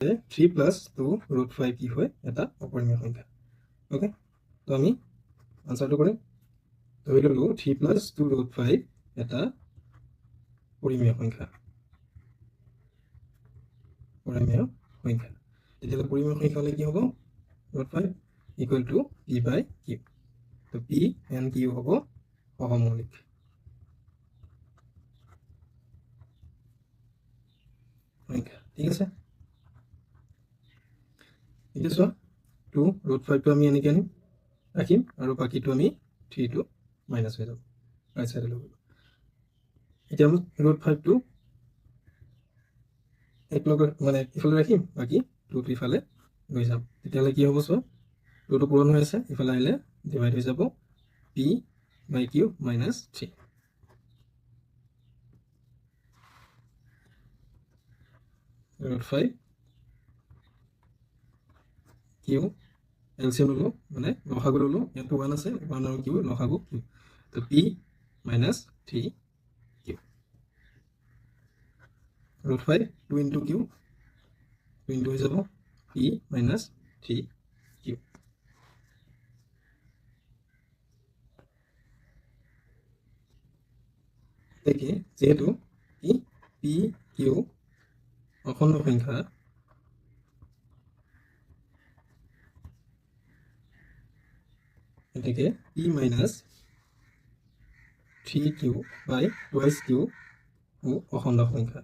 3 plus 2 root 5 কি হয় এটা অপৰিমেয় সংখ্যা ওকে তো আমি আনসাৰটো কৰিম ধৰি ললো 3 প্লাস 2 ৰুট 5 এটা পৰিমেয় সংখ্যা তেতিয়াহ'লে পৰিমেয় সংখ্যা হ'লে কি হ'ব root 5 equal to p by q তো p and q হ'ব সহমৌলিক সংখ্যা ঠিক আছে এতিয়া চোৱা 2 ৰুট 5 টো আমি এনেকৈ আনিম ৰাখিম আৰু বাকীটো আমি 3 টো মাইনাছ হৈ যাব ৰাইট সাইডে ল'ব এতিয়া আমি ৰুট 5 টো এক লগত মানে ইফালে ৰাখিম বাকি 2 টো ইফালে লৈ যাম তেতিয়াহ'লে কি হ'ব চোৱা 2 টো পূৰণ হৈ আছে ইফালে আহিলে ডিভাইড হৈ যাব p by q minus 3 root 5 q LCM ললো মানে লসাগু ললো ইয়াতো 1 আছে 1 আৰু q লসাগু q তো p minus 3 q root 5 2 into q 2 into হৈ যাব p মাইনাছ 3 q দেখি যেহেতু কি p q অখণ্ড সংখ্যা এটাকে p মাইনাছ 3q বাই টুৱাইছ q অখণ্ড সংখ্যা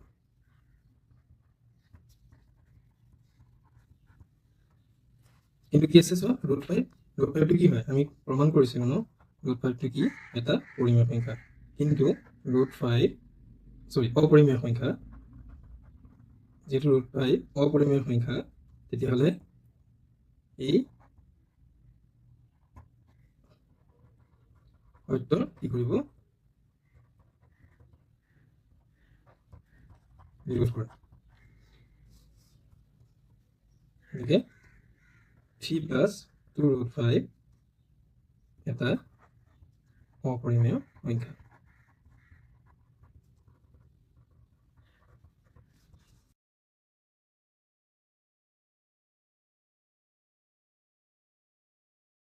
কিন্তু কি আছে চোৱা ৰুট 5 টো কি হয় আমি প্ৰমাণ কৰিছিলো ন ৰুট 5 টো কি এটা পৰিমেয় সংখ্যা কিন্তু ৰুট 5 অপৰিমেয় সংখ্যা যেহেতু ৰুট 5 অপৰিমেয় সংখ্যা তেতিয়াহ'লে এই সত্য কি কৰিব বিৰোধ কৰে গতিকে 3 প্লাস 2 ৰুট 5 এটা অপৰিমেয় সংখ্যা